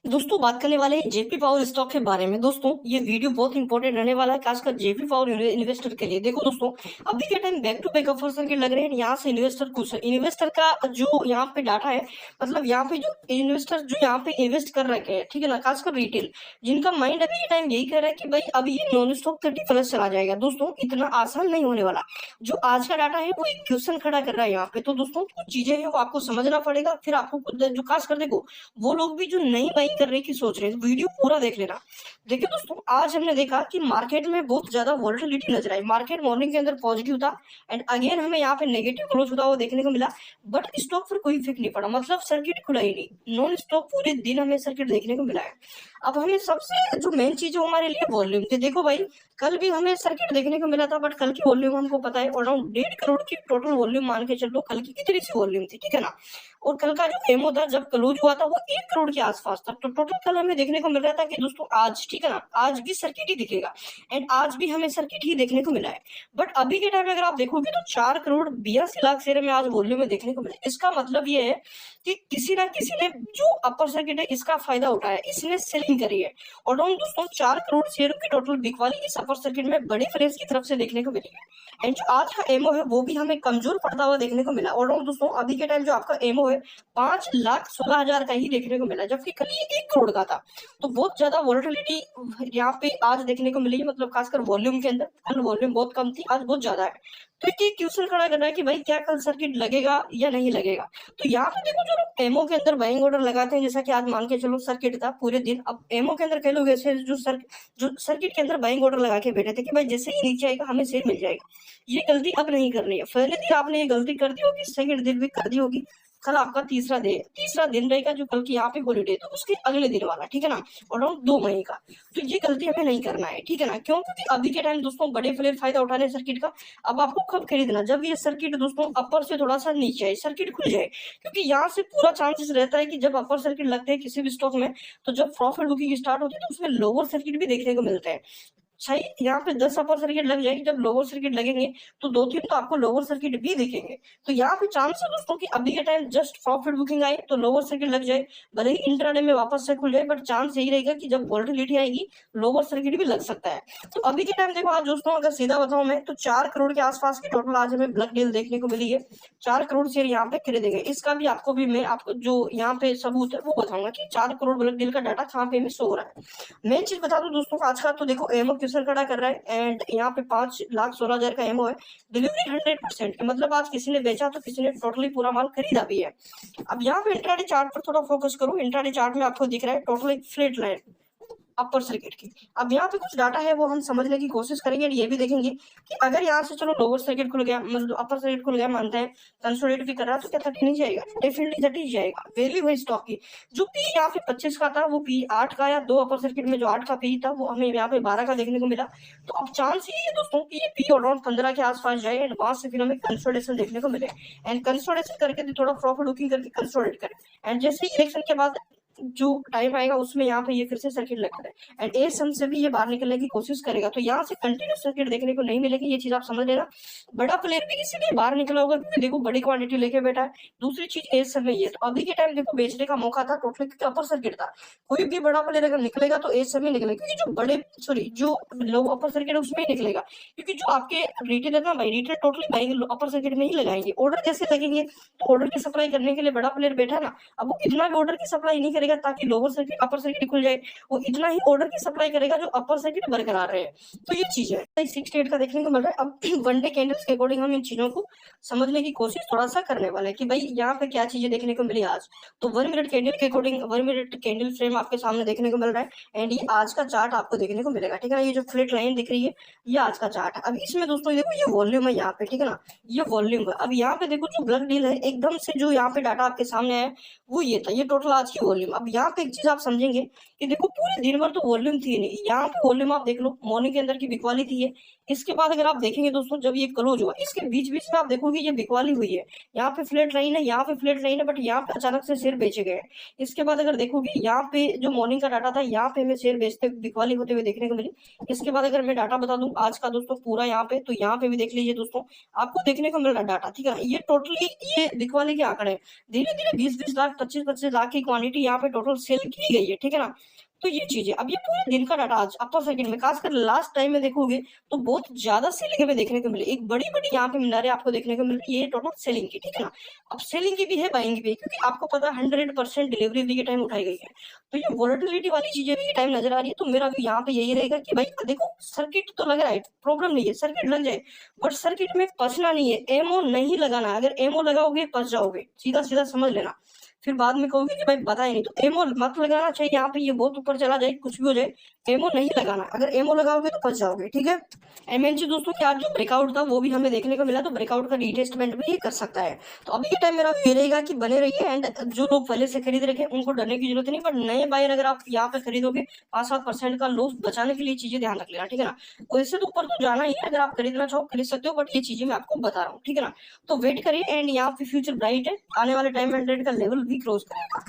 दोस्तों बात करने वाले हैं जेपी पावर स्टॉक के बारे में। दोस्तों ये वीडियो बहुत इंपॉर्टेंट रहने वाला है, खासकर जेपी पावर इन्वेस्टर के लिए। देखो दोस्तों, अभी के time back to back offer circuit लग रहे हैं। यहाँ से इन्वेस्टर खुश है। इन्वेस्टर का जो यहाँ पे डाटा है, मतलब यहाँ पे जो इन्वेस्टर जो यहाँ पे इन्वेस्ट कर रखे हैं, ठीक है ना, खासकर रिटेल, जिनका माइंड अभी के टाइम यही कह रहा है कि भाई अभी ये नॉन स्टॉक 30+ चला जाएगा। दोस्तों इतना आसान नहीं होने वाला। जो आज का डाटा है वो एक क्वेश्चन खड़ा कर रहा है यहाँ पे। तो दोस्तों कुछ चीजें हैं वो आपको समझना पड़ेगा, फिर आपको जो खास कर देखो वो लोग भी जो नई बाइंग करने की सोच रहे हैं, वीडियो पूरा देख लेना। देखिए दोस्तों, आज हमने देखा कि मार्केट में बहुत ज्यादा वॉलेटिलिटी नजर आई। मार्केट मॉर्निंग के अंदर पॉजिटिव था एंड अगेन हमें यहाँ पे नेगेटिव क्लोज होता हुआ देखने को मिला, बट स्टॉक पर कोई इफेक्ट नहीं पड़ा, मतलब सर्किट खुला ही नहीं। नॉन स्टॉक पूरे दिन हमें सर्किट देखने को मिला है। अब हमें सबसे जो मेन चीज है वो हमारे लिए वॉल्यूम थी। देखो भाई, कल भी हमें सर्किट देखने को मिला था, बट कल की वॉल्यूम हमको पता है अराउंड 1.5 करोड़ की टोटल वॉल्यूम मान के चलो कल की कितनी सी वॉल्यूम थी, ठीक है ना। और कल का जो एमओ था जब क्लोज हुआ था वो 1 करोड़ के आसपास था। तो टोटल कल हमें देखने को मिल रहा था कि दोस्तों आज, ठीक है ना, आज भी सर्किट ही दिखेगा एंड आज भी हमें सर्किट ही देखने को मिला है। बट अभी के टाइम में अगर आप देखोगे तो 4 करोड़ 82 लाख शेयर में आज वॉल्यूम में देखने को मिला। इसका मतलब ये है कि किसी ना किसी ने जो अपर सर्किट है इसका फायदा उठाया, इसने सेलिंग करी है। और दोस्तों 4 करोड़ शेयर की टोटल बिकवाली इस अपर सर्किट में बड़े फ्रेंड्स की तरफ से देखने को मिली है। एंड जो आज का एमओ है वो भी हमें कमजोर पड़ता हुआ देखने को मिला। और दोस्तों अभी के टाइम जो आपका एमओ है 5,16,000 का ही देखने को मिला, जबकि कल ये 1 करोड़ का था। तो बहुत ज्यादा वोलेटिलिटी यहाँ पे आज देखने को मिली है, मतलब खासकर वॉल्यूम के अंदर। कल वॉल्यूम बहुत कम थी, आज बहुत ज्यादा है। तो ये क्वेश्चन खड़ा करना है कि भाई क्या कल सर्किट लगेगा या नहीं लगेगा। तो यहाँ पे देखो, जो लोग एमओ के अंदर बाइंग ऑर्डर लगाते हैं, जैसा कि आज मान के चलो सर्किट था पूरे दिन, अब एमओ के अंदर कई लोग ऐसे जो सर्किट के अंदर बाइंग ऑर्डर लगा के बैठे थे कि भाई जैसे ही नीचे आएगा हमें सेल मिल जाएगा। ये गलती अब नहीं करनी है। पहले दिन आपने ये गलती कर दी होगी, सेकंड दिन भी कर दी होगी, कल आपका तीसरा दिन रहेगा जो कल की यहाँ पे हॉलीडे, तो उसके अगले दिन वाला, ठीक है ना, अराउंड 2 महीने का। तो ये गलती हमें नहीं करना है, ठीक है ना। क्यों? क्योंकि अभी के टाइम दोस्तों बड़े प्लेयर फायदा उठा रहे हैं सर्किट का। अब आपको कब खरीदना, जब ये सर्किट दोस्तों अपर से थोड़ा सा नीचे आए, सर्किट खुल जाए। क्योंकि यहाँ से पूरा चांसेस रहता है कि जब अपर सर्किट लगते हैं किसी भी स्टॉक में, तो जब प्रॉफिट बुकिंग स्टार्ट होती है तो उसमें लोअर सर्किट भी देखने को मिलते हैं। सही, यहाँ पे 10 अपर सर्किट लग जाएगी, जब लोअर सर्किट लगेंगे तो 2-3 तो आपको लोअर सर्किट भी दिखेंगे। तो यहाँ पे चांस है दोस्तों कि अभी के टाइम जस्ट प्रॉफिट बुकिंग आए तो लोअर सर्किट लग जाए, भले ही इंट्राडे में वापस से खुल जाए, बट चांस यही रहेगा कि जब वोलेटिलिटी आएगी लोअर सर्किट भी लग सकता है। तो अभी के टाइम देखो आज दोस्तों, अगर सीधा बताऊं मैं तो 4 करोड़ के आसपास की टोटल आज हमें ब्लड डील देखने को मिली है। 4 करोड़ शेयर यहाँ पे खरीदे गए। इसका भी आपको भी मैं आपको जो यहाँ पे सबूत है वो बताऊंगा कि 4 करोड़ ब्लड डील का डाटा कहाँ पे शो हो रहा है। मेन चीज बता दूं दोस्तों, आज का तो देखो एमओ क्वेश्चन खड़ा कर रहा है एंड यहाँ पे 5,16,000 का एमओ है। डिलीवरी 100% है, मतलब आज किसी ने बेचा तो किसी ने टोटली पूरा माल खरीदा भी है। अब यहाँ पे इंट्राडे चार्ट पर थोड़ा फोकस करो। इंट्राडे चार्ट में आपको दिख रहा है टोटल एक फ्लैट लाइन अपर सर्किट की। अब यहाँ पे कुछ डाटा है वो हम समझने की कोशिश करेंगे और ये भी देखेंगे कि अगर यहाँ से चलो लोअर सर्किट खुल गया, मतलब अपर सर्किट खुल गया मानते हैं, कंसोलिडेट भी कर रहा, तो क्या 30 नहीं जाएगा? डेफिनेटली 30 जाएगा। वैल्यू है स्टॉक की। जो पी यहाँ पे 25 का था वो पी 8 का, या 2 अपर सर्किट में जो 8 का पी था वो हमें यहाँ पे 12 का देखने को मिला। तो अब चांस ये है दोस्तों की ये पी अराउंड 15 के आसपास जाए एंड वहां से फिर हमें कंसोलिडेशन देखने को मिले एंड कंसोलिडेशन करके थोड़ा प्रॉफिट बुकिंग करके कंसोलिडेट करें एंड जैसे ही इलेक्शन के बाद जो टाइम आएगा उसमें यहाँ पे ये फिर से सर्किट लगता है एंड ए सम से भी ये बाहर निकलने की कोशिश करेगा। तो यहाँ से कंटिन्यूस सर्किट देखने को नहीं मिलेगी, ये चीज आप समझ लेना। बड़ा प्लेयर भी इसीलिए बाहर निकला होगा क्योंकि देखो बड़ी क्वांटिटी लेके बैठा है। दूसरी चीज ए समय ये, तो अभी के टाइम देखो बेचने का मौका था टोटल, क्योंकि अपर सर्किट था। कोई भी बड़ा प्लेयर अगर निकलेगा तो ए समय निकलेगा, क्योंकि जो बड़े जो लो अपर सर्किट है उसमें ही निकलेगा। क्योंकि जो आपके रिटेल है ना भाई, रिटेल टोटली भाई अपर सर्किट में ही लगाएंगे। ऑर्डर जैसे लगेंगे तो ऑर्डर की सप्लाई करने के लिए बड़ा प्लेयर बैठा है ना, अब वो इतना भी ऑर्डर की सप्लाई नहीं करेगा ताकि लोअर सर्किट अपर सर्किट खुल जाए, वो इतना ही ऑर्डर की सप्लाई करेगा जो अपर सर्किट बरकरार रहे। तो ये चीज है 6 8 का देखने को मिल रहा है। अब वन डे कैंडल्स के अकॉर्डिंग हम इन चीजों को समझने की कोशिश थोड़ा सा करने वाले हैं कि भाई यहाँ पे क्या चीजें देखने को मिली आज। तो 1 मिनट कैंडल के अकॉर्डिंग 1 मिनट कैंडल फ्रेम आपके सामने देखने को मिल रहा है एंड ये आज का चार्ट आपको देखने को मिलेगा, ठीक है ना। ये जो फ्लैट लाइन दिख रही है ये आज का चार्ट है। अब इसमें दोस्तों देखो ये वॉल्यूम है यहाँ पे, ठीक है ना, ये वॉल्यूम है। अब यहाँ पे देखो जो ब्लड डील है एकदम से जो यहाँ पे डाटा आपके सामने है वो ये था, ये टोटल आज की वॉल्यूम। अब यहाँ पे एक चीज आप समझेंगे कि देखो पूरे दिन भर तो वॉल्यूम थी नहीं, यहाँ पे वॉल्यूम आप देख लो मॉर्निंग के अंदर की बिकवाली थी है। इसके बाद अगर आप देखेंगे दोस्तों जब ये क्लोज हुआ इसके बीच बीच में आप देखोगे ये बिकवाली हुई है। यहाँ पे फ्लैट लाइन है, यहाँ पे फ्लैट लाइन है, बट यहाँ पे अचानक से शेयर बेचे गए। इसके बाद अगर देखोगे यहाँ पे जो मॉर्निंग का डाटा था यहाँ पे हमें शेयर बेचते बिकवाली होते हुए देखने को मिली। इसके बाद अगर मैं डाटा बता दूं आज का दोस्तों पूरा यहाँ पे, तो यहाँ पे भी देख लीजिए दोस्तों आपको देखने को मिल रहा डाटा, ठीक है। ये टोटली ये बिकवाली के आंकड़े धीरे धीरे 20-20 लाख 25-25 लाख की क्वांटिटी यहाँ पे पे टोटल सेल की गई है, ठीक है ना। तो ये चीजें, अब ये पूरे दिन का डाटा आज अपर सेकंड में खासकर लास्ट टाइम में देखोगे तो बहुत ज्यादा सेलिंग हमें देखने को मिले, एक बड़ी बड़ी यहाँ पे मीनारें आपको देखने को मिल रही है, ये टोटल सेलिंग की, ठीक है ना। अब सेलिंग की भी है, बाइंग की भी है, क्योंकि आपको पता है 100% डिलीवरी भी ये टाइम उठाई गई है, तो ये वोलेटिलिटी वाली चीजें भी ये टाइम नजर आ रही है। तो मेरा भी यहाँ पे यही रहेगा कि भाई देखो सर्किट तो लग रहा है, प्रॉब्लम नहीं है, सर्किट लग जाए, बट सर्किट में फंसना नहीं है, एमओ नहीं लगाना। अगर एमओ लगाओगे फंस जाओगे, सीधा सीधा समझ लेना, फिर बाद में कहोगे कि भाई पता ही नहीं। तो एमओ मत लगाना, चाहिए यहाँ पे ये बहुत ऊपर चला जाए, कुछ भी हो जाए, एमओ नहीं लगाना। अगर एमओ लगाओगे तो फंस जाओगे, ठीक है। एमएनसी दोस्तों की आज जो ब्रेकआउट था वो भी हमें देखने को मिला, तो ब्रेकआउट का रिटेस्टमेंट भी कर सकता है। तो अभी के टाइम मेरा ये रहेगा कि बने रहिए, एंड जो लोग पहले से खरीद रखे उनको डरने की जरूरत नहीं, बट नए बायर अगर आप यहाँ पे खरीदोगे 5-7% का लॉस बचाने के लिए चीजें ध्यान रख लेना, ठीक है ना। और इससे तो ऊपर तो जाना ही है, अगर आप खरीदना चाहो खरीद सकते हो, बट ये चीजें मैं आपको बता रहा हूँ, ठीक है ना। तो वेट करिए, एंड यहाँ पे फ्यूचर ब्राइट है, आने वाले टाइम 100 का लेवल भी क्रॉस करेगा।